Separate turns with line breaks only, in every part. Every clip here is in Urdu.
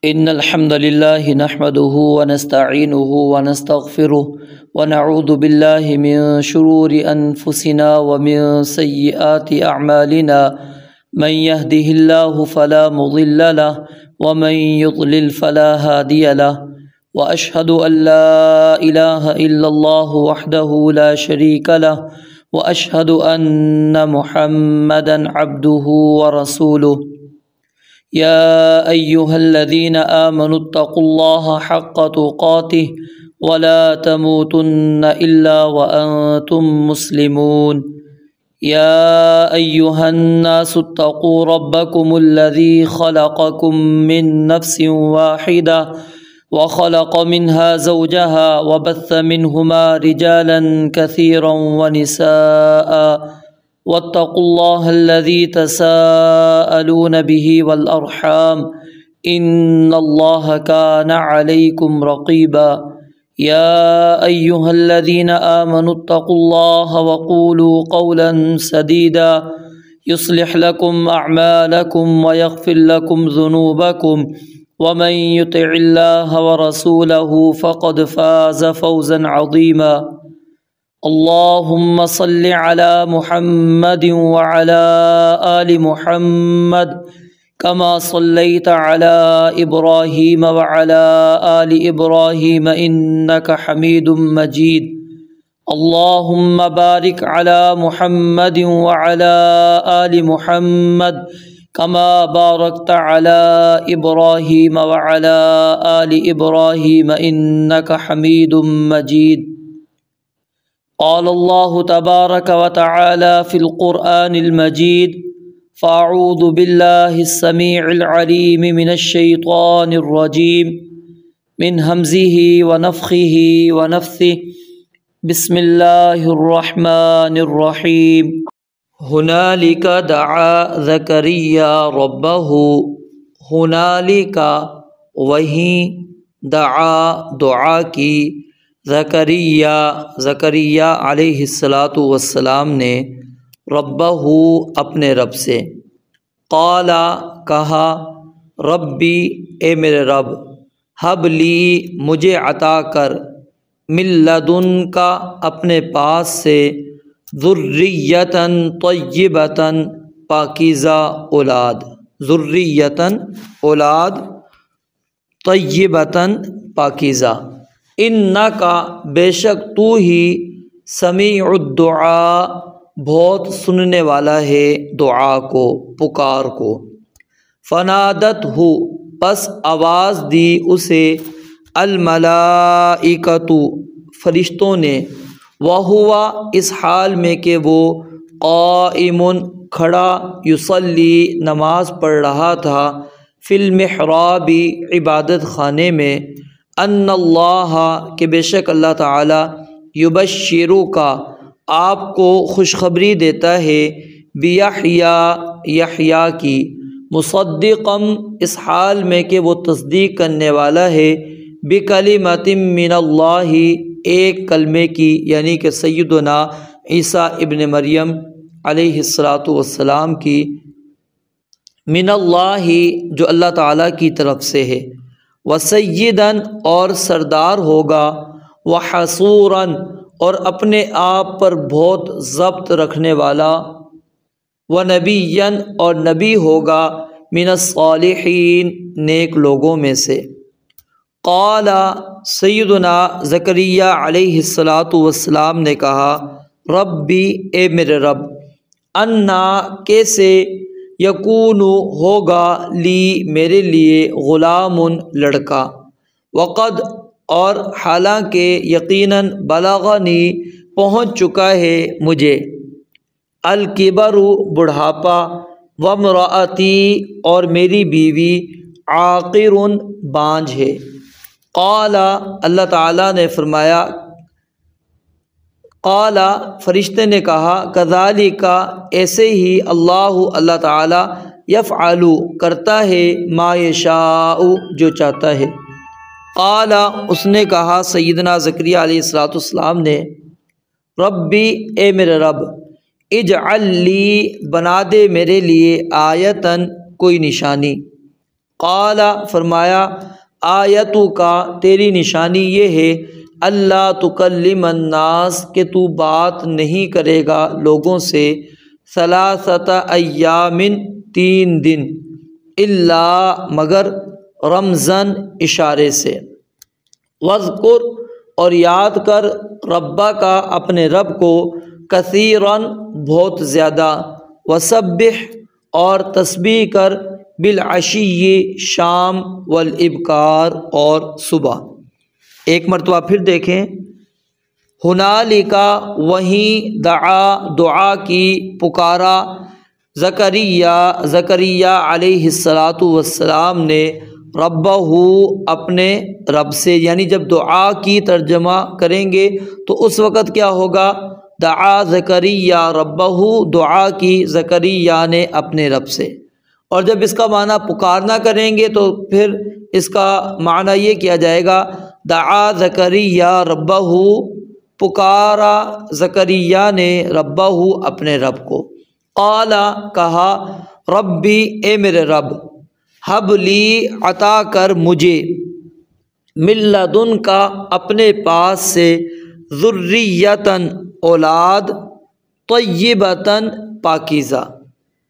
إن الحمد لله نحمده ونستعينه ونستغفره ونعوذ بالله من شرور أنفسنا ومن سيئات أعمالنا من يهده الله فلا مضل له ومن يضلل فلا هادي له وأشهد أن لا إله إلا الله وحده لا شريك له وأشهد أن محمدا عبده ورسوله يا أيها الذين آمنوا اتقوا الله حق تقاته ولا تموتن إلا وأنتم مسلمون يا أيها الناس اتقوا ربكم الذي خلقكم من نفس واحدة وخلق منها زوجها وبث منهما رجالا كثيرا ونساء واتقوا الله الذي تساءلون به والأرحام إن الله كان عليكم رقيبا يا أيها الذين آمنوا اتقوا الله وقولوا قولا سديدا يصلح لكم أعمالكم ويغفر لكم ذنوبكم ومن يطع الله ورسوله فقد فاز فوزا عظيما اللهم صل على محمد وعلى آل محمد كما صليت على إبراهيم وعلى آل إبراهيم إنك حميد مجيد اللهم بارك على محمد وعلى آل محمد كما باركت على إبراهيم وعلى آل إبراهيم إنك حميد مجيد قال الله تبارك وتعالى في القرآن المجيد فأعوذ بالله السميع العليم من الشيطان الرجيم من همزه ونفخه ونفثه بسم الله الرحمن الرحيم هنالك دعا زكريا ربه هنالك وہیں دعا کی زکریا علیہ السلام نے ربہ اپنے رب سے قال کہا ربی اے میرے رب حب لی مجھے عطا کر من لدن کا اپنے پاس سے ذریۃً طیبۃً پاکیزہ اولاد ذریۃً اولاد طیبۃً پاکیزہ انکا بے شک تو ہی سمیع الدعاء بہت سننے والا ہے دعا کو پکار کو فنادت ہو پس آواز دی اسے الملائکۃ فرشتوں نے وہوا اس حال میں کہ وہ قائم کھڑا یصلی نماز پڑھ رہا تھا فی المحراب عبادت خانے میں ان اللہ کہ بے شک اللہ تعالی یبشرک آپ کو خوشخبری دیتا ہے یحییٰ کی مصدقاً اس حال میں کہ وہ تصدیق کرنے والا ہے بکلمۃ من اللہ ایک کلمے کی یعنی کہ سیدنا عیسیٰ ابن مریم علیہ السلام کی من اللہ جو اللہ تعالیٰ کی طرف سے ہے وسیداً اور سردار ہوگا وحصوراً اور اپنے آپ پر بہت ضبط رکھنے والا ونبیاً اور نبی ہوگا من الصالحین نیک لوگوں میں سے قال سیدنا زکریا علیہ السلام نے کہا ربی اے میرے رب انا کیسے یکون ہوگا لی میرے لیے غلام لڑکا وقد اور حالانکہ یقیناً بلغنی پہنچ چکا ہے مجھے الکبر بڑھاپا وامرأتی اور میری بیوی عاقر بانجھ ہے قال اللہ تعالیٰ نے فرمایا قال فرشتے نے کہا کذالک ایسے ہی اللہ تعالیٰ یفعل کرتا ہے ما یشاء جو چاہتا ہے قال اس نے کہا سیدنا زکریا علیہ السلام نے ربی اے میرے رب اجعل لی بنا دے میرے لیے آیتاً کوئی نشانی قال فرمایا آیتو کا تیری نشانی یہ ہے اللہ تکلم الناس کہ تو بات نہیں کرے گا لوگوں سے ثلاثۃ ایام 3 دن الا مگر رمضان اشارے سے وذکر اور یاد کر ربا کا اپنے رب کو کثیراً بہت زیادہ وسبح اور تسبیح کر بالعشی شام والابکار اور صبح۔ ایک مرتبہ پھر دیکھیں ہنالکا وہیں دعا کی پکارا زکریا علیہ السلام نے ربہ اپنے رب سے، یعنی جب دعا کی ترجمہ کریں گے تو اس وقت کیا ہوگا؟ دعا زکریا ربہ، دعا کی زکریا نے اپنے رب سے۔ اور جب اس کا معنی پکارنا کریں گے تو پھر اس کا معنی یہ کیا جائے گا دعا زکریا ربہ، پکارا زکریا نے ربہ اپنے رب کو۔ قال کہا ربی اے میرے رب، حب لی عطا کر مجھے من لدن کا اپنے پاس سے ذریتاً اولاد طیبتاً پاکیزہ،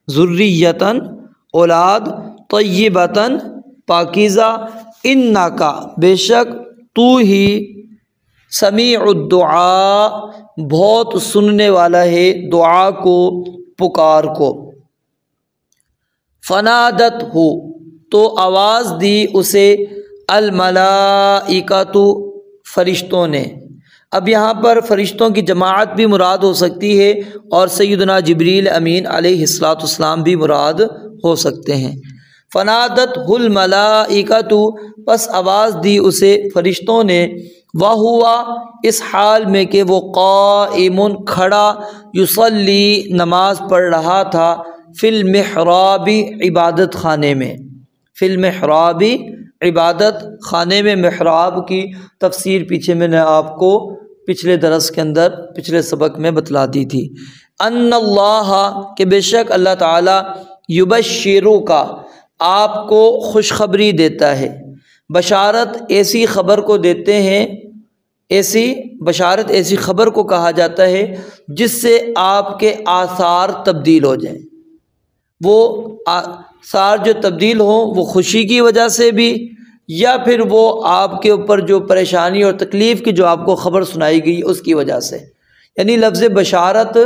ذریتاً اولاد طیبتاً پاکیزہ انکا بے شک تو ہی سمیع الدعاء بہت سننے والا ہے دعا کو، پکار کو۔ فنادت ہو تو آواز دی اسے الملائکۃ فرشتوں نے۔ اب یہاں پر فرشتوں کی جماعت بھی مراد ہو سکتی ہے اور سیدنا جبریل امین علیہ السلام بھی مراد ہو سکتے ہیں۔ فنادت الملائکۃ پس آواز دی اسے فرشتوں نے، وہوا اس حال میں کہ وہ قائم کھڑا، یصلی نماز پڑھ رہا تھا، فی المحراب عبادت خانے میں، فی المحراب عبادت خانے میں۔ محراب کی تفسیر پیچھے میں نے آپ کو پچھلے درس کے اندر پچھلے سبق میں بتلا دی تھی۔ ان اللہ کہ بے شک اللہ تعالی یبشرو کا آپ کو خوشخبری دیتا ہے، بشارت ایسی خبر کو دیتے ہیں، بشارت ایسی خبر کو کہا جاتا ہے جس سے آپ کے آثار تبدیل ہو جائیں۔ وہ آثار جو تبدیل ہوں وہ خوشی کی وجہ سے بھی، یا پھر وہ آپ کے اوپر جو پریشانی اور تکلیف کی جو آپ کو خبر سنائی گئی اس کی وجہ سے۔ یعنی لفظ بشارت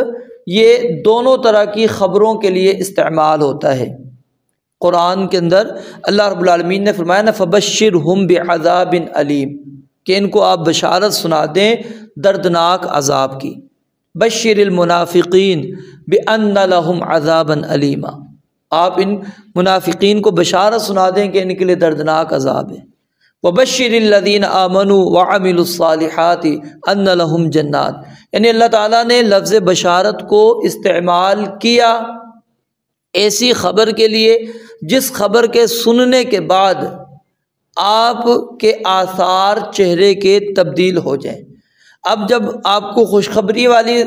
یہ دونوں طرح کی خبروں کے لیے استعمال ہوتا ہے۔ قرآن کے اندر اللہ رب العالمین نے فرمایا نا فبشرہم بعذاب علیم، کہ ان کو آپ بشارت سنا دیں دردناک عذاب کی۔ بشر المنافقین بان لہم عذابا علیما، آپ ان منافقین کو بشارت سنا دیں کہ ان کے لیے دردناک عذاب ہے۔ وبشر الذین آمنوا وعملوا الصالحات ان لہم جنات، یعنی اللہ تعالیٰ نے لفظ بشارت کو استعمال کیا ایسی خبر کے لیے جس خبر کے سننے کے بعد آپ کے آثار چہرے کے تبدیل ہو جائیں۔ اب جب آپ کو خوشخبری والی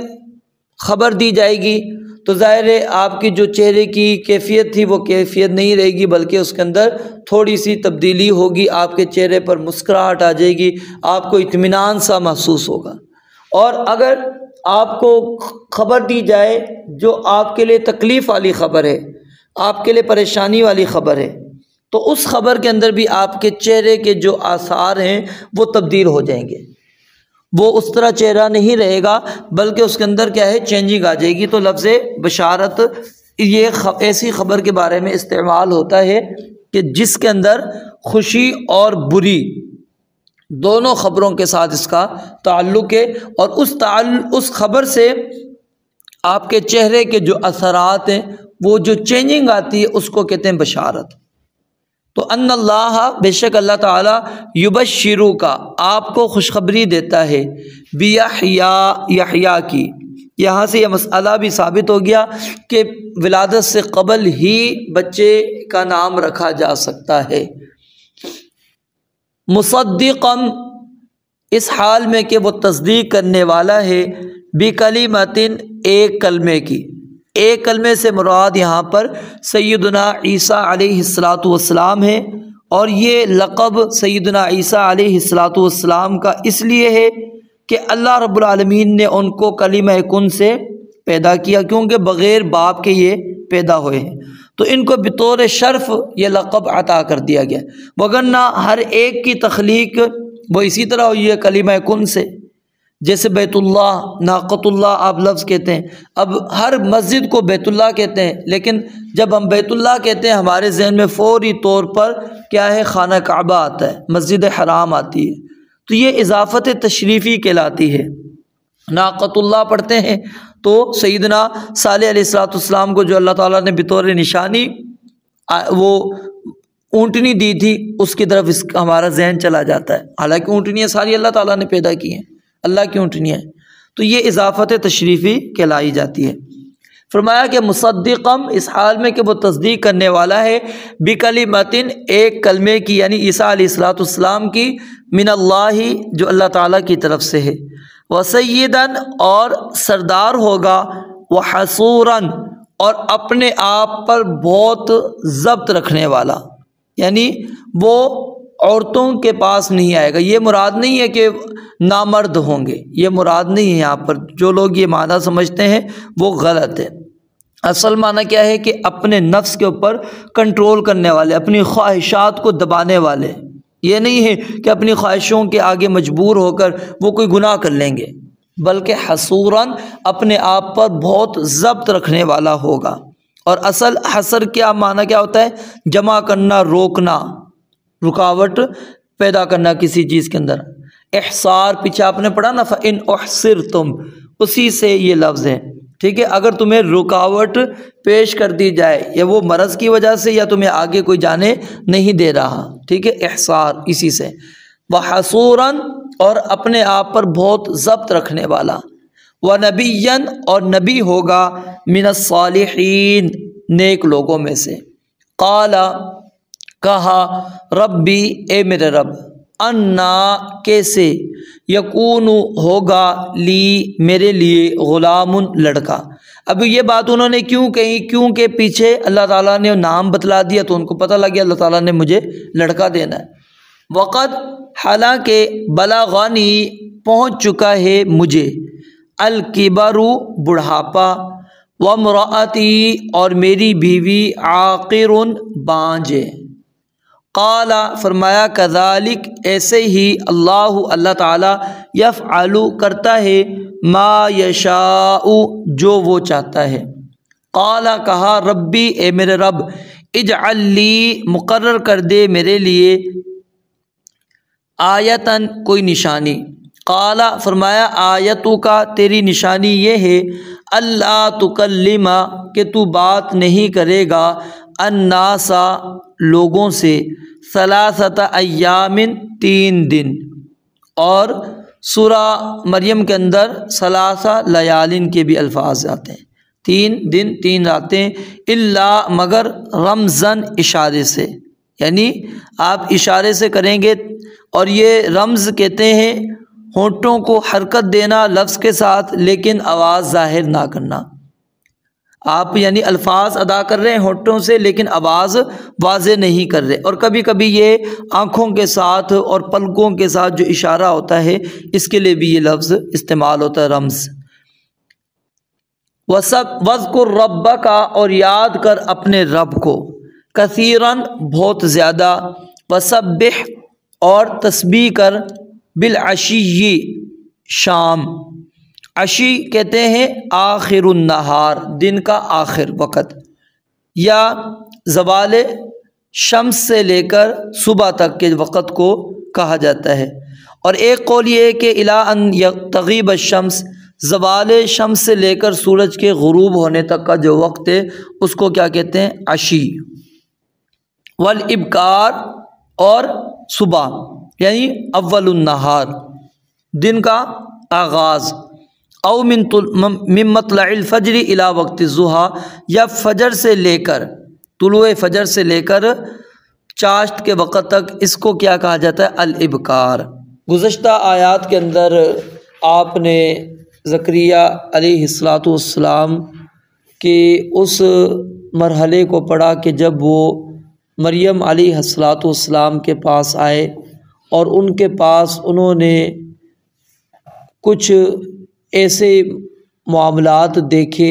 خبر دی جائے گی تو ظاہر ہے آپ کی جو چہرے کی کیفیت تھی وہ کیفیت نہیں رہے گی، بلکہ اس کے اندر تھوڑی سی تبدیلی ہوگی، آپ کے چہرے پر مسکراہٹ آ جائے گی، آپ کو اطمینان سا محسوس ہوگا۔ اور اگر آپ کو خبر دی جائے جو آپ کے لیے تکلیف والی خبر ہے، آپ کے لیے پریشانی والی خبر ہے، تو اس خبر کے اندر بھی آپ کے چہرے کے جو آثار ہیں وہ تبدیل ہو جائیں گے، وہ اس طرح چہرہ نہیں رہے گا، بلکہ اس کے اندر کیا ہے چینجنگ آ جائے گی۔ تو لفظ بشارت یہ ایسی خبر کے بارے میں استعمال ہوتا ہے کہ جس کے اندر خوشی اور بری دونوں خبروں کے ساتھ اس کا تعلق ہے، اور اس خبر سے آپ کے چہرے کے جو اثرات ہیں وہ جو چینجنگ آتی ہے اس کو کہتے ہیں بشارت۔ تو ان اللہ بے شک اللہ تعالیٰ یبشرو کا آپ کو خوشخبری دیتا ہے یحییٰ کی۔ یہاں سے یہ مسئلہ بھی ثابت ہو گیا کہ ولادت سے قبل ہی بچے کا نام رکھا جا سکتا ہے۔ مصدقاً اس حال میں کہ وہ تصدیق کرنے والا ہے بکلمۃ ایک کلمے کی، ایک کلمے سے مراد یہاں پر سیدنا عیسیٰ علیہ السلام ہے، اور یہ لقب سیدنا عیسیٰ علیہ السلام کا اس لیے ہے کہ اللہ رب العالمین نے ان کو کلمہ کن سے پیدا کیا، کیونکہ بغیر باپ کے یہ پیدا ہوئے ہیں، تو ان کو بطور شرف یہ لقب عطا کر دیا گیا، وگرنہ ہر ایک کی تخلیق وہ اسی طرح ہوئی ہے کلمہ کن سے۔ جیسے بیت اللہ، ناقۃ اللہ آپ لفظ کہتے ہیں، اب ہر مسجد کو بیت اللہ کہتے ہیں، لیکن جب ہم بیت اللہ کہتے ہیں ہمارے ذہن میں فوری طور پر کیا ہے؟ خانہ کعبہ آتا ہے، مسجد حرام آتی ہے، تو یہ اضافت تشریفی کہلاتی ہے۔ ناقۃ اللہ پڑھتے ہیں تو سیدنا صالح علیہ السلام کو جو اللہ تعالیٰ نے بطور نشانی وہ اونٹنی دی تھی، اس کی طرف ہمارا ذہن چلا جاتا ہے، حالانکہ اونٹنیاں ساری اللہ تعالیٰ نے پیدا کی ہیں، اللہ کی اونٹنیاں ہیں، تو یہ اضافت تشریفی کہلائی جاتی ہے۔ فرمایا کہ مصدقم، اس حال میں کہ وہ تصدیق کرنے والا ہے، بکلمتن، ایک کلمے کی، یعنی عیسیٰ علیہ السلام کی، من اللہ، جو اللہ تعالیٰ کی طرف سے ہے، وسیدن، اور سردار ہوگا، وحصوراً، اور اپنے آپ پر بہت ضبط رکھنے والا، یعنی وہ عورتوں کے پاس نہیں آئے گا۔ یہ مراد نہیں ہے کہ نامرد ہوں گے، یہ مراد نہیں ہے یہاں پر، جو لوگ یہ معنی سمجھتے ہیں وہ غلط ہے۔ اصل معنی کیا ہے کہ اپنے نفس کے اوپر کنٹرول کرنے والے، اپنی خواہشات کو دبانے والے۔ یہ نہیں ہے کہ اپنی خواہشوں کے آگے مجبور ہو کر وہ کوئی گناہ کر لیں گے، بلکہ حصوراً، اپنے آپ پر بہت ضبط رکھنے والا ہوگا۔ اور اصل حصر کیا معنی کیا ہوتا ہے؟ جمع کرنا، روکنا، رکاوٹ پیدا کرنا کسی چیز کے اندر۔ احصار پیچھے آپ نے پڑھا نا، فَإِنْ أُحْصِرْتُمْ، اسی سے یہ لفظ ہے، ٹھیک ہے؟ اگر تمہیں رکاوٹ پیش کر دی جائے، یا وہ مرض کی وجہ سے، یا تمہیں آگے کوئی جانے نہیں دے رہا، ٹھیک ہے؟ احصار اسی سے۔ وحصوراً، اور اپنے آپ پر بہت ضبط رکھنے والا۔ ونبیًا، اور نبی ہوگا، من الصالحین، نیک لوگوں میں سے۔ قال، کہا، ربی، اے میرے رب، انا، کیسے، یکون، ہوگا، لی، میرے لیے، غلام، لڑکا۔ اب یہ بات انہوں نے کیوں کہی؟ کیونکہ پیچھے اللہ تعالیٰ نے نام بتلا دیا تو ان کو پتہ لگ گیا اللہ تعالیٰ نے مجھے لڑکا دینا ہے۔ وقد، حالانکہ، بلغنی، پہنچ چکا ہے مجھے، الکبر، بڑھاپا، وامرأتی، اور میری بیوی، عاقر، بانجھ ہے۔ قال، فرمایا، کذالک، ایسے ہی، اللہ تعالیٰ، یفعل، کرتا ہے، ما یشاء، جو وہ چاہتا ہے۔ قال، کہا، ربی، اے میرے رب، اجعل لی، مقرر کر دے میرے لیے، آیتن، کوئی نشانی۔ قال، فرمایا، آیتو کا، تیری نشانی یہ ہے، اللہ تکلم، کہ تو بات نہیں کرے گا، الناس، لوگوں سے، ثلاثۃ ایام، 3 دن۔ اور سورہ مریم کے اندر ثلاثہ لیالین کے بھی الفاظ آتے ہیں، 3 دن 3 راتیں، الا، مگر، رمزن، اشارے سے، یعنی آپ اشارے سے کریں گے، اور یہ رمز کہتے ہیں ہونٹوں کو حرکت دینا لفظ کے ساتھ، لیکن آواز ظاہر نہ کرنا۔ آپ یعنی الفاظ ادا کر رہے ہیں ہونٹوں سے، لیکن آواز واضح نہیں کر رہے، اور کبھی کبھی یہ آنکھوں کے ساتھ اور پلکوں کے ساتھ جو اشارہ ہوتا ہے، اس کے لیے بھی یہ لفظ استعمال ہوتا ہے، رمز۔ وَاذْكُرْ رَبَّكَ، اور یاد کر اپنے رب کو، کثیراً، بہت زیادہ، وَسَبِّحْ، اور تسبیح کر، بالعشی، شام۔ عشی کہتے ہیں آخر النہار، دن کا آخر وقت، یا زوال شمس سے لے کر صبح تک کے وقت کو کہا جاتا ہے۔ اور ایک قول یہ ہے کہ الی ان تغیب الشمس، زوال شمس سے لے کر سورج کے غروب ہونے تک کا جو وقت ہے اس کو کیا کہتے ہیں؟ عشی۔ والابکار، اور صبح، یعنی اول النہار، دن کا آغاز، او من مطلع الفجر الی وقت الضحیٰ، یا فجر سے لے کر، طلوع فجر سے لے کر چاشت کے وقت تک، اس کو کیا کہا جاتا ہے؟ الابکار۔ گزشتہ آیات کے اندر آپ نے زکریا علیہ السلام کہ اس مرحلے کو پڑھا کہ جب وہ مریم علیہ السلام کے پاس آئے اور ان کے پاس انہوں نے کچھ ایسے معاملات دیکھے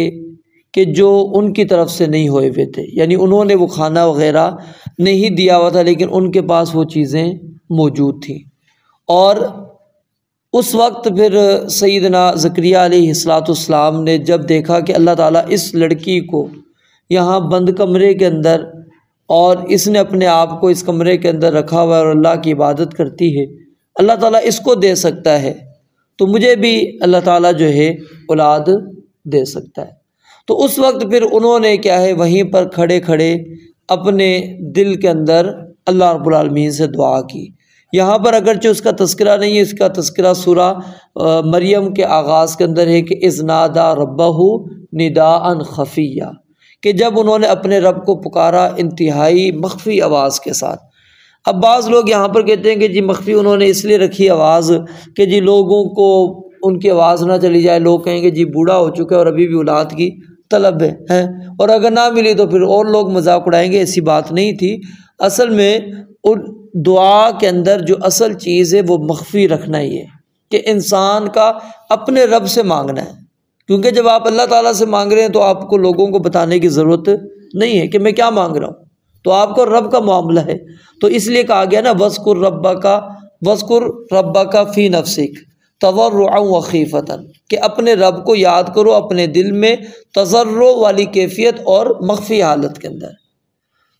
کہ جو ان کی طرف سے نہیں ہوئے ہوئے تھے، یعنی انہوں نے وہ کھانا وغیرہ نہیں دیا ہوا تھا لیکن ان کے پاس وہ چیزیں موجود تھیں۔ اور اس وقت پھر سیدنا زکریا علیہ السلام نے جب دیکھا کہ اللہ تعالیٰ اس لڑکی کو یہاں بند کمرے کے اندر، اور اس نے اپنے آپ کو اس کمرے کے اندر رکھا ہوا ہے اور اللہ کی عبادت کرتی ہے، اللہ تعالیٰ اس کو دے سکتا ہے تو مجھے بھی اللہ تعالیٰ جو ہے اولاد دے سکتا ہے۔ تو اس وقت پھر انہوں نے کیا ہے وہیں پر کھڑے کھڑے اپنے دل کے اندر اللہ رب العالمین سے دعا کی۔ یہاں پر اگرچہ اس کا تذکرہ نہیں ہے، اس کا تذکرہ سورہ مریم کے آغاز کے اندر ہے کہ اذ نادیٰ ربہ نداء خفیہ، کہ جب انہوں نے اپنے رب کو پکارا انتہائی مخفی آواز کے ساتھ۔ اب بعض لوگ یہاں پر کہتے ہیں کہ جی مخفی انہوں نے اس لیے رکھی آواز کہ جی لوگوں کو ان کی آواز نہ چلی جائے، لوگ کہیں گے جی بوڑھا ہو چکا ہے اور ابھی بھی اولاد کی طلب ہے، اور اگر نہ ملی تو پھر اور لوگ مذاق اڑائیں گے۔ ایسی بات نہیں تھی، اصل میں ان دعا کے اندر جو اصل چیز ہے وہ مخفی رکھنا ہی ہے کہ انسان کا اپنے رب سے مانگنا ہے، کیونکہ جب آپ اللہ تعالیٰ سے مانگ رہے ہیں تو آپ کو لوگوں کو بتانے کی ضرورت نہیں ہے کہ میں کیا مانگ رہا ہوں، تو آپ کو رب کا معاملہ ہے۔ تو اس لیے کہا گیا نا وَاذْكُرْ رَبَّكَ فِي نَفْسِكَ تَضَرُّعًا وَخِيفَةً، کہ اپنے رب کو یاد کرو اپنے دل میں تضرع والی کیفیت اور مخفی حالت کے اندر۔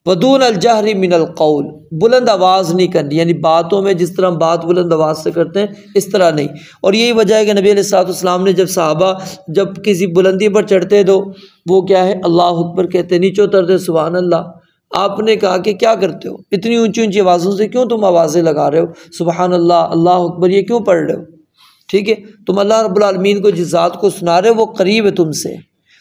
وَدُونَ الْجَهْرِ مِنَ الْقَوْلِ، بلند آواز نہیں کرنی، یعنی باتوں میں جس طرح ہم بات بلند آواز سے کرتے ہیں اس طرح نہیں۔ اور یہی وجہ ہے کہ نبی علیہ السلام نے جب صحابہ جب کسی بلندی پر چڑھتے تو وہ کیا ہے اللہ اکبر کہتے، نیچے اترتے سبحان اللہ۔ آپ نے کہا کہ کیا کرتے ہو، اتنی اونچی اونچی آوازوں سے کیوں تم آوازیں لگا رہے ہو، سبحان اللہ اللہ اکبر یہ کیوں پڑھ رہے ہو؟ ٹھیک ہے، تم اللہ رب العالمین کو جس ذات کو سنا رہے ہو وہ قریب ہے تم سے،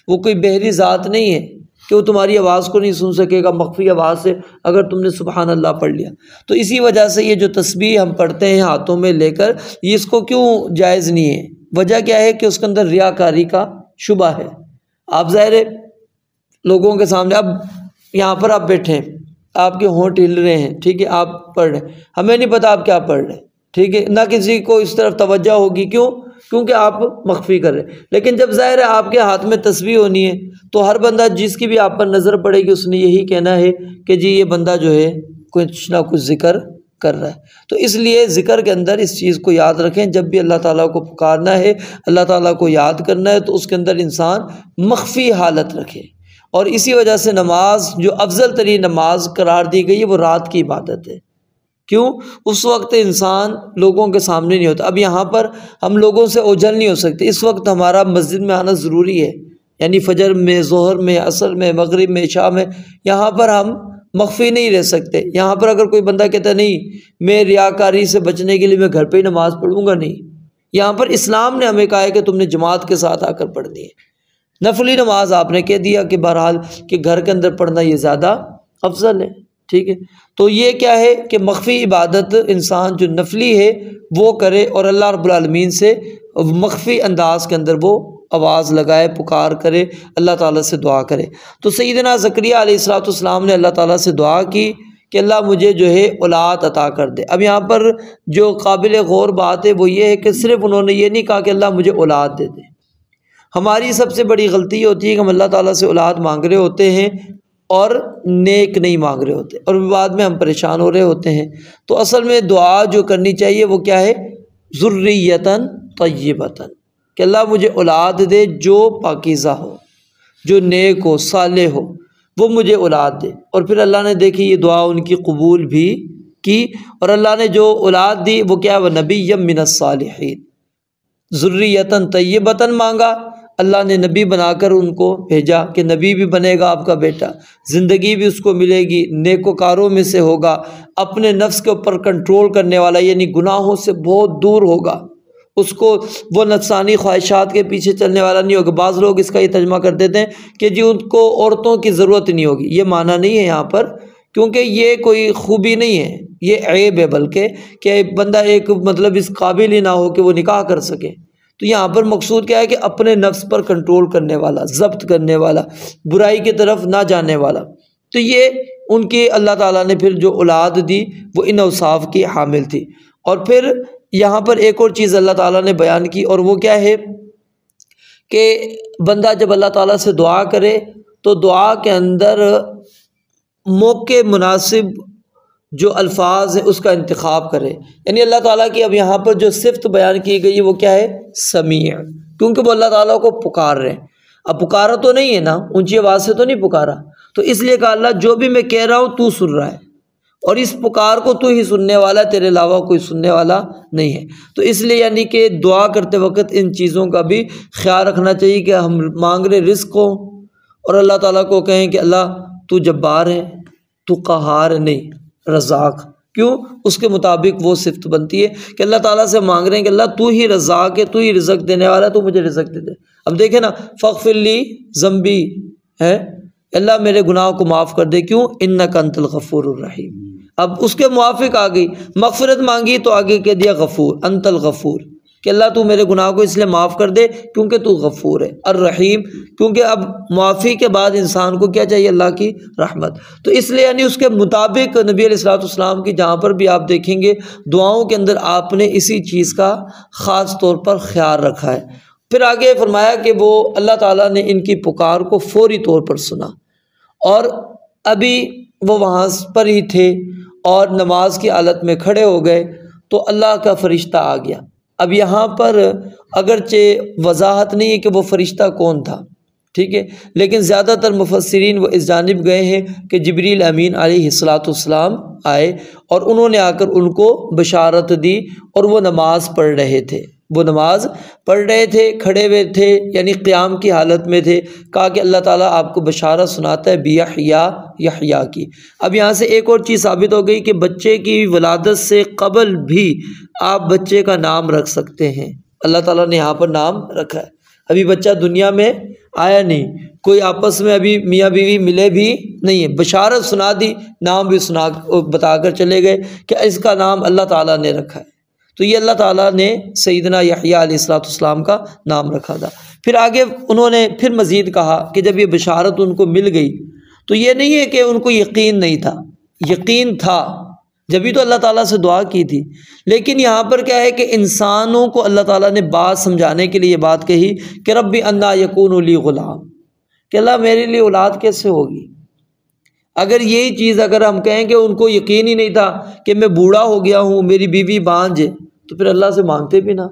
وہ کوئی بحری ذات نہیں ہے کہ وہ تمہاری آواز کو نہیں سن سکے گا مخفی آواز سے اگر تم نے سبحان اللہ پڑھ لیا۔ تو اسی وجہ سے یہ جو تسبیح ہم پڑھتے ہیں ہاتھوں میں لے کر، یہ اس کو کیوں جائز نہیں ہے؟ وجہ کیا ہے کہ اس کے اندر ریاکاری کا شبہ ہے۔ آپ ظاہر ہے لوگوں کے سامنے، اب یہاں پر آپ بیٹھے ہیں، آپ کے ہونٹ ہل رہے ہیں، ٹھیک ہے، آپ پڑھ رہے ہیں، ہمیں نہیں پتہ آپ کیا پڑھ رہے ہیں، ٹھیک ہے، نہ کسی کو اس طرف توجہ ہوگی، کیوں؟ کیونکہ آپ مخفی کر رہے ہیں۔ لیکن جب ظاہر ہے آپ کے ہاتھ میں تسبیح ہونی ہے تو ہر بندہ جس کی بھی آپ پر نظر پڑے گی اس نے یہی کہنا ہے کہ جی یہ بندہ جو ہے کچھ نہ کچھ ذکر کر رہا ہے۔ تو اس لیے ذکر کے اندر اس چیز کو یاد رکھیں، جب بھی اللہ تعالیٰ کو پکارنا ہے، اللہ تعالیٰ کو یاد کرنا ہے تو اس کے اندر انسان مخفی حالت رکھے۔ اور اسی وجہ سے نماز جو افضل ترین نماز قرار دی گئی ہے وہ رات کی عبادت ہے۔ کیوں؟ اس وقت انسان لوگوں کے سامنے نہیں ہوتا۔ اب یہاں پر ہم لوگوں سے اوجھل نہیں ہو سکتے، اس وقت ہمارا مسجد میں آنا ضروری ہے، یعنی فجر میں، ظہر میں، عصر میں، مغرب میں، عشاء میں، یہاں پر ہم مخفی نہیں رہ سکتے۔ یہاں پر اگر کوئی بندہ کہتا ہے نہیں میں ریاکاری سے بچنے کے لیے میں گھر پہ ہی نماز پڑھوں گا، نہیں، یہاں پر اسلام نے ہمیں کہا ہے کہ تم نے جماعت کے ساتھ آ کر پڑھنی ہے۔ نفلی نماز آپ نے کہہ دیا کہ بہرحال کہ گھر کے اندر پڑھنا یہ زیادہ افضل ہے، ٹھیک ہے۔ تو یہ کیا ہے کہ مخفی عبادت انسان جو نفلی ہے وہ کرے اور اللہ رب العالمین سے مخفی انداز کے اندر وہ آواز لگائے، پکار کرے، اللہ تعالیٰ سے دعا کرے۔ تو سیدنا زکریا علیہ السلام نے اللہ تعالیٰ سے دعا کی کہ اللہ مجھے جو ہے اولاد عطا کر دے۔ اب یہاں پر جو قابل غور بات ہے وہ یہ ہے کہ صرف انہوں نے یہ نہیں کہا کہ اللہ مجھے اولاد دے دے۔ ہماری سب سے بڑی غلطی یہ ہوتی ہے کہ ہم اللہ تعالیٰ سے اولاد مانگ رہے ہوتے ہیں اور نیک نہیں مانگ رہے ہوتے، اور بعد میں ہم پریشان ہو رہے ہوتے ہیں۔ تو اصل میں دعا جو کرنی چاہیے وہ کیا ہے؟ ذریۃً طیبۃً، کہ اللہ مجھے اولاد دے جو پاکیزہ ہو، جو نیک ہو، صالح ہو، وہ مجھے اولاد دے۔ اور پھر اللہ نے دیکھی یہ دعا ان کی قبول بھی کی، اور اللہ نے جو اولاد دی وہ کیا؟ وَنَبِيًّا مِّنَ الصَّالِحِينَ، ذریۃً طیبۃً مانگا، اللہ نے نبی بنا کر ان کو بھیجا کہ نبی بھی بنے گا آپ کا بیٹا، زندگی بھی اس کو ملے گی، نیکوکاروں میں سے ہوگا، اپنے نفس کے اوپر کنٹرول کرنے والا، یعنی گناہوں سے بہت دور ہوگا، اس کو وہ نفسانی خواہشات کے پیچھے چلنے والا نہیں ہوگا۔ بعض لوگ اس کا یہ ترجمہ کر دیتے ہیں کہ جی ان کو عورتوں کی ضرورت نہیں ہوگی، یہ معنی نہیں ہے یہاں پر، کیونکہ یہ کوئی خوبی نہیں ہے، یہ عیب ہے، بلکہ کہ بندہ ایک مطلب اس قابل ہی نہ ہو کہ وہ نکاح کر سکے۔ تو یہاں پر مقصود کیا ہے کہ اپنے نفس پر کنٹرول کرنے والا، ضبط کرنے والا، برائی کی طرف نہ جانے والا۔ تو یہ ان کے اللہ تعالیٰ نے پھر جو اولاد دی وہ ان اوصاف کی حامل تھی۔ اور پھر یہاں پر ایک اور چیز اللہ تعالیٰ نے بیان کی، اور وہ کیا ہے کہ بندہ جب اللہ تعالیٰ سے دعا کرے تو دعا کے اندر موقع مناسب جو الفاظ ہیں اس کا انتخاب کرے۔ یعنی اللہ تعالیٰ کی اب یہاں پر جو صفت بیان کی گئی ہے وہ کیا ہے؟ سمیع، کیونکہ وہ اللہ تعالیٰ کو پکار رہے ہیں۔ اب پکارا تو نہیں ہے نا، اونچی آواز سے تو نہیں پکارا، تو اس لیے کہا اللہ جو بھی میں کہہ رہا ہوں تو سن رہا ہے، اور اس پکار کو تو ہی سننے والا ہے، تیرے علاوہ کوئی سننے والا نہیں ہے۔ تو اس لیے یعنی کہ دعا کرتے وقت ان چیزوں کا بھی خیال رکھنا چاہیے کہ ہم مانگ رہے رزق ہو اور اللہ تعالیٰ کو کہیں کہ اللہ تو جبار ہے، تو قہار ہے، نہیں رزاق۔ کیوں؟ اس کے مطابق وہ صفت بنتی ہے کہ اللہ تعالیٰ سے مانگ رہے ہیں کہ اللہ تو ہی رزاق ہے، تو ہی رزق دینے والا ہے، تو مجھے رزق دے دے۔ اب دیکھیں نا، فاغفر لی ذنبی ہے، اللہ میرے گناہ کو معاف کر دے، کیوں؟ انک انت الغفور الرحیم۔ اب اس کے موافق آ گئی، مغفرت مانگی تو آگے کہہ دیا غفور، انت الغفور، کہ اللہ تو میرے گناہ کو اس لیے معاف کر دے کیونکہ تو غفور ہے، الرحیم، کیونکہ اب معافی کے بعد انسان کو کیا چاہیے؟ اللہ کی رحمت۔ تو اس لیے یعنی اس کے مطابق نبی علیہ الصلوۃ والسلام کی جہاں پر بھی آپ دیکھیں گے دعاؤں کے اندر آپ نے اسی چیز کا خاص طور پر خیال رکھا ہے۔ پھر آگے فرمایا کہ وہ اللہ تعالیٰ نے ان کی پکار کو فوری طور پر سنا، اور ابھی وہ وہاں پر ہی تھے اور نماز کی حالت میں کھڑے ہو گئے تو اللہ کا فرشتہ آ گیا۔ اب یہاں پر اگرچہ وضاحت نہیں ہے کہ وہ فرشتہ کون تھا، ٹھیک ہے، لیکن زیادہ تر مفسرین وہ اس جانب گئے ہیں کہ جبریل امین علیہ الصلاۃ والسلام آئے اور انہوں نے آ کر ان کو بشارت دی، اور وہ نماز پڑھ رہے تھے، کھڑے ہوئے تھے، یعنی قیام کی حالت میں تھے۔ کہا کہ اللہ تعالیٰ آپ کو بشارت سناتا ہے یحییٰ کی۔ اب یہاں سے ایک اور چیز ثابت ہو گئی کہ بچے کی ولادت سے قبل بھی آپ بچے کا نام رکھ سکتے ہیں۔ اللہ تعالیٰ نے یہاں پر نام رکھا ہے، ابھی بچہ دنیا میں آیا نہیں، کوئی آپس میں ابھی میاں بیوی ملے بھی نہیں ہے، بشارت سنا دی، نام بھی بتا کر چلے گئے کہ اس کا نام اللہ تعالیٰ نے رکھا ہے۔ تو یہ اللہ تعالیٰ نے سیدنا یحییٰ علیہ الصلوۃ والسلام کا نام رکھا تھا۔ پھر آگے انہوں نے پھر مزید کہا کہ جب یہ بشارت ان کو مل گئی تو یہ نہیں ہے کہ ان کو یقین نہیں تھا، یقین تھا، جبھی تو اللہ تعالیٰ سے دعا کی تھی، لیکن یہاں پر کیا ہے کہ انسانوں کو اللہ تعالیٰ نے بات سمجھانے کے لیے یہ بات کہی کہ رب انا یکون لی غلام، کہ اللہ میرے لیے اولاد کیسے ہوگی؟ اگر یہی چیز اگر ہم کہیں کہ ان کو یقین ہی نہیں تھا کہ میں بوڑھا ہو گیا ہوں، میری بیوی بانجھ ہے، تو پھر اللہ سے مانگتے بھی نہ،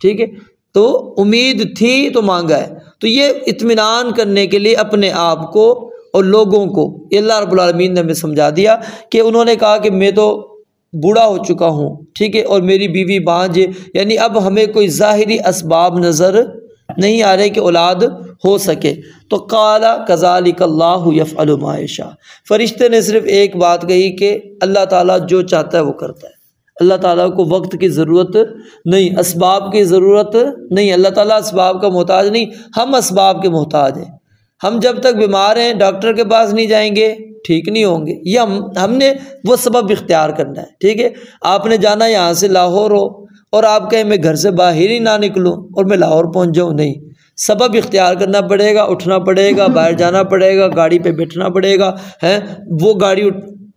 ٹھیک ہے، تو امید تھی تو مانگا ہے۔ تو یہ اطمینان کرنے کے لیے اپنے آپ کو اور لوگوں کو یہ اللہ رب العالمین نے ہمیں سمجھا دیا کہ انہوں نے کہا کہ میں تو بوڑھا ہو چکا ہوں، ٹھیک ہے، اور میری بیوی بانجھ ہے، یعنی اب ہمیں کوئی ظاہری اسباب نظر نہیں آ رہے کہ اولاد ہو سکے۔ تو قال کذالک اللہ یفعل ما یشاء، فرشتے نے صرف ایک بات کہی کہ اللہ تعالیٰ جو چاہتا ہے وہ کرتا ہے، اللہ تعالیٰ کو وقت کی ضرورت نہیں، اسباب کی ضرورت نہیں، اللہ تعالیٰ اسباب کا محتاج نہیں، ہم اسباب کے محتاج ہیں۔ ہم جب تک بیمار ہیں ڈاکٹر کے پاس نہیں جائیں گے ٹھیک نہیں ہوں گے، یہ ہم نے وہ سبب اختیار کرنا ہے، ٹھیک ہے۔ آپ نے جانا یہاں سے لاہور ہو اور آپ کہیں میں گھر سے باہر ہی نہ نکلوں اور میں لاہور پہنچ جاؤں، نہیں، سبب اختیار کرنا پڑے گا، اٹھنا پڑے گا، باہر جانا پڑے گا، گاڑی پہ بیٹھنا پڑے گا، وہ گاڑی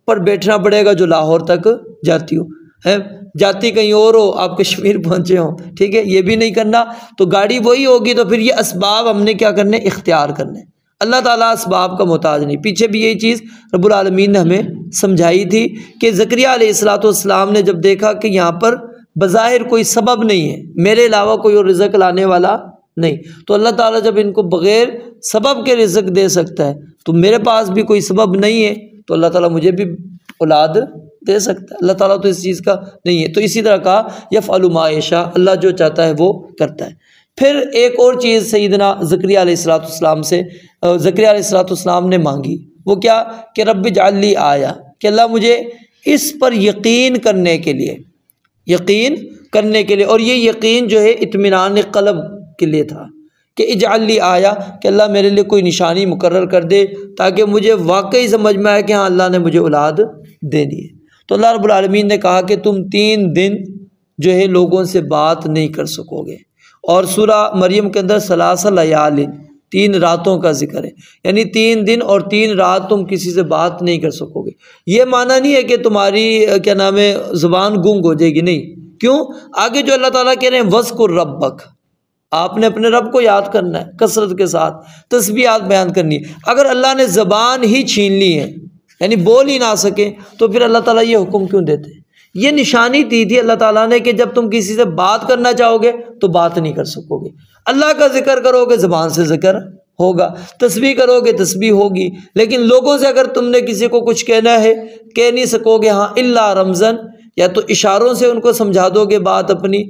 پر بیٹھنا پڑے گا جو لاہور تک جاتی ہو، جاتی کہیں اور ہو، آپ کشمیر پہنچے ہوں، ٹھیک ہے، یہ بھی نہیں کرنا، تو گاڑی وہی ہوگی، تو پھر یہ اسباب ہم نے کیا کرنے؟ اختیار کرنے۔ اللہ تعالیٰ اسباب کا محتاج نہیں۔ پیچھے بھی یہی چیز رب العالمین نے ہمیں سمجھائی تھی کہ زکریا علیہ الصلوۃ والسلام نے جب دیکھا کہ یہاں پر بظاہر کوئی سبب نہیں ہے، میرے علاوہ کوئی اور رزق لانے والا نہیں، تو اللہ تعالیٰ جب ان کو بغیر سبب کے رزق دے سکتا ہے تو میرے پاس بھی کوئی سبب نہیں ہے، تو اللہ تعالیٰ مجھے بھی اولاد دے سکتا ہے، اللہ تعالیٰ تو اس چیز کا نہیں ہے۔ تو اسی طرح کہا یفعل ما یشاء، اللہ جو چاہتا ہے وہ کرتا ہے۔ پھر ایک اور چیز سیدنا زکریا علیہ السلام سے زکریا علیہ السلام نے مانگی، وہ کیا؟ کہ رب اجعل لی آیہ، کہ اللہ مجھے اس پر یقین کرنے کے لیے، اور یہ یقین جو ہے اطمینان قلب کے لیے تھا کہ اجعل لی آیہ، کہ اللہ میرے لیے کوئی نشانی مقرر کر دے تاکہ مجھے واقعی سمجھ میں آئے کہ ہاں اللہ نے مجھے اولاد دینی ہے۔ تو اللہ رب العالمین نے کہا کہ تم 3 دن جو ہے لوگوں سے بات نہیں کر سکو گے، اور سورہ مریم کے اندر ثلاث لیال 3 راتوں کا ذکر ہے، یعنی 3 دن اور 3 رات تم کسی سے بات نہیں کر سکو گے۔ یہ معنی نہیں ہے کہ تمہاری کیا نام ہے زبان گنگ ہو جائے گی، نہیں۔ کیوں؟ آگے جو اللہ تعالیٰ کہہ رہے ہیں وَذْكُرْ رَبَّكَ، آپ نے اپنے رب کو یاد کرنا ہے کثرت کے ساتھ، تسبیحات بیان کرنی ہے۔ اگر اللہ نے زبان ہی چھین لی ہے، یعنی بول ہی نہ سکے، تو پھر اللہ تعالیٰ یہ حکم کیوں دیتے ہیں؟ یہ نشانی دی تھی اللہ تعالیٰ نے کہ جب تم کسی سے بات کرنا چاہو گے تو بات نہیں کر سکو گے۔ اللہ کا ذکر کرو گے زبان سے ذکر ہوگا، تسبیح کرو گے تسبیح ہوگی، لیکن لوگوں سے اگر تم نے کسی کو کچھ کہنا ہے کہہ نہیں سکو گے، ہاں الا رمزن، یا تو اشاروں سے ان کو سمجھا دو گے بات اپنی،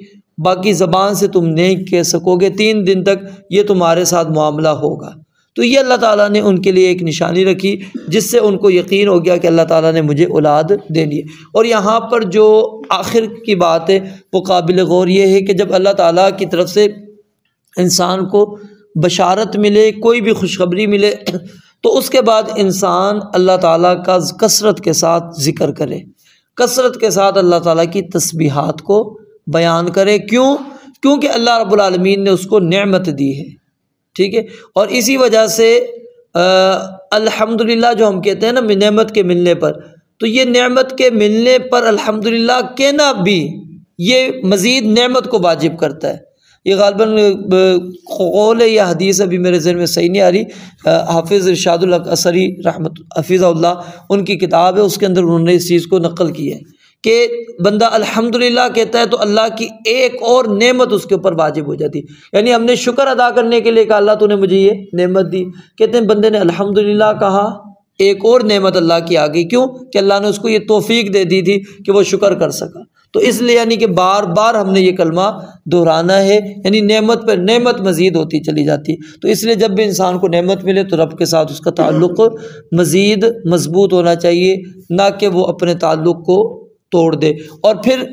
باقی زبان سے تم نہیں کہہ سکو گے۔ 3 دن تک یہ تمہارے ساتھ معاملہ ہوگا۔ تو یہ اللہ تعالیٰ نے ان کے لیے ایک نشانی رکھی جس سے ان کو یقین ہو گیا کہ اللہ تعالیٰ نے مجھے اولاد دینی ہے۔ اور یہاں پر جو آخر کی بات ہے وہ قابل غور یہ ہے کہ جب اللہ تعالیٰ کی طرف سے انسان کو بشارت ملے، کوئی بھی خوشخبری ملے، تو اس کے بعد انسان اللہ تعالیٰ کا کثرت کے ساتھ ذکر کرے، کثرت کے ساتھ اللہ تعالیٰ کی تسبیحات کو بیان کرے۔ کیونکہ اللہ رب العالمین نے اس کو نعمت دی ہے، ٹھیک ہے۔ اور اسی وجہ سے الحمدللہ جو ہم کہتے ہیں نا نعمت کے ملنے پر، تو یہ نعمت کے ملنے پر الحمدللہ کہنا بھی یہ مزید نعمت کو واجب کرتا ہے۔ یہ غالباً قول ہے یا حدیث ابھی میرے ذہن میں صحیح نہیں آ رہی، حافظ ارشاد الحق اثری رحمۃ حفظہ اللہ ان کی کتاب ہے، اس کے اندر انہوں نے اس چیز کو نقل کی ہے کہ بندہ الحمدللہ کہتا ہے تو اللہ کی ایک اور نعمت اس کے اوپر واجب ہو جاتی ہے۔ یعنی ہم نے شکر ادا کرنے کے لیے کہا اللہ تو نے مجھے یہ نعمت دی، کہتے ہیں بندے نے الحمدللہ کہا، ایک اور نعمت اللہ کی آ گئی۔ کیوں؟ کہ اللہ نے اس کو یہ توفیق دے دی تھی کہ وہ شکر کر سکا۔ تو اس لیے یعنی کہ بار بار ہم نے یہ کلمہ دہرانا ہے، یعنی نعمت پر نعمت مزید ہوتی چلی جاتی۔ تو اس لیے جب بھی انسان کو نعمت ملے تو رب کے ساتھ اس کا تعلق مزید مضبوط ہونا چاہیے، نہ کہ وہ اپنے تعلق کو توڑ دے۔ اور پھر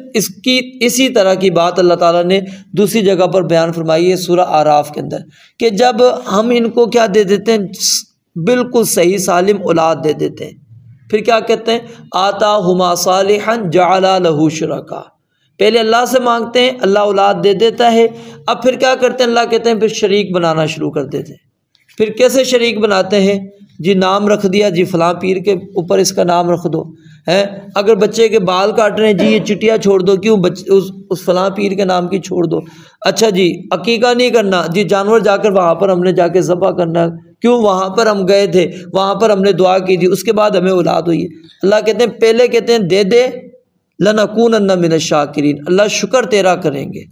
اسی طرح کی بات اللہ تعالیٰ نے دوسری جگہ پر بیان فرمائی ہے سورہ اعراف کے اندر کہ جب ہم ان کو کیا دے دیتے ہیں، بالکل صحیح سالم اولاد دے دیتے ہیں، پھر کیا کہتے ہیں آتاہما صالحا جعل لہ شرکا، پہلے اللہ سے مانگتے ہیں، اللہ اولاد دے دیتا ہے، اب پھر کیا کرتے ہیں، اللہ کہتے ہیں پھر شریک بنانا شروع کر دیتے ہیں۔ پھر کیسے شریک بناتے ہیں؟ جی نام رکھ دیا، جی فلاں پیر کے اوپر اس کا نام رکھ دو، ہے اگر بچے کے بال کاٹ رہے ہیں جی یہ چٹیا چھوڑ دو، کیوں اس فلاں پیر کے نام کی چھوڑ دو۔ اچھا جی عقیقہ نہیں کرنا، جی جانور جا کر وہاں پر ہم نے جا کے ذبح کرنا، کیوں؟ وہاں پر ہم گئے تھے، وہاں پر ہم نے دعا کی تھی، اس کے بعد ہمیں اولاد ہوئی ہے۔ اللہ کہتے ہیں پہلے کہتے ہیں دے دے لَنَكُونَنَّ مِنَ الشَّاكِرِينَ، اللہ شکر تیرا کریں گے۔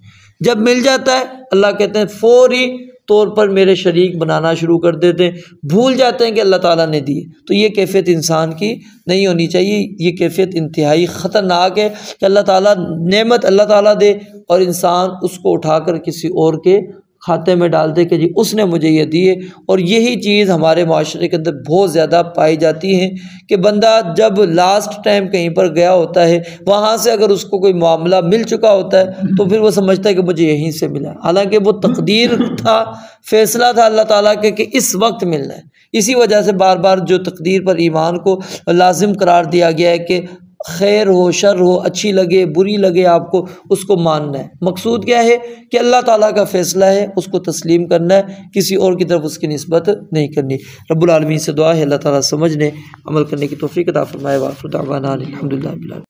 جب مل جاتا ہے اللہ کہتے ہیں فوری طور پر میرے شریک بنانا شروع کر دیتے ہیں، بھول جاتے ہیں کہ اللہ تعالیٰ نے دی۔ تو یہ کیفیت انسان کی نہیں ہونی چاہیے، یہ کیفیت انتہائی خطرناک ہے کہ اللہ تعالیٰ نعمت اللہ تعالیٰ دے اور انسان اس کو اٹھا کر کسی اور کے کھاتے میں ڈال دے کہ جی اس نے مجھے یہ دی ہے۔ اور یہی چیز ہمارے معاشرے کے اندر بہت زیادہ پائی جاتی ہے کہ بندہ جب لاسٹ ٹائم کہیں پر گیا ہوتا ہے، وہاں سے اگر اس کو کوئی معاملہ مل چکا ہوتا ہے تو پھر وہ سمجھتا ہے کہ مجھے یہیں سے ملا، حالانکہ وہ تقدیر تھا، فیصلہ تھا اللہ تعالیٰ کے کہ اس وقت ملنا ہے۔ اسی وجہ سے بار بار جو تقدیر پر ایمان کو لازم قرار دیا گیا ہے کہ خیر ہو شر ہو، اچھی لگے بری لگے، آپ کو اس کو ماننا ہے۔ مقصود کیا ہے کہ اللہ تعالیٰ کا فیصلہ ہے، اس کو تسلیم کرنا ہے، کسی اور کی طرف اس کی نسبت نہیں کرنی۔ رب العالمین سے دعا ہے اللہ تعالیٰ سمجھنے عمل کرنے کی توفیق عطا فرمائے۔ وآخر دعوانا الحمدللہ رب العالمین۔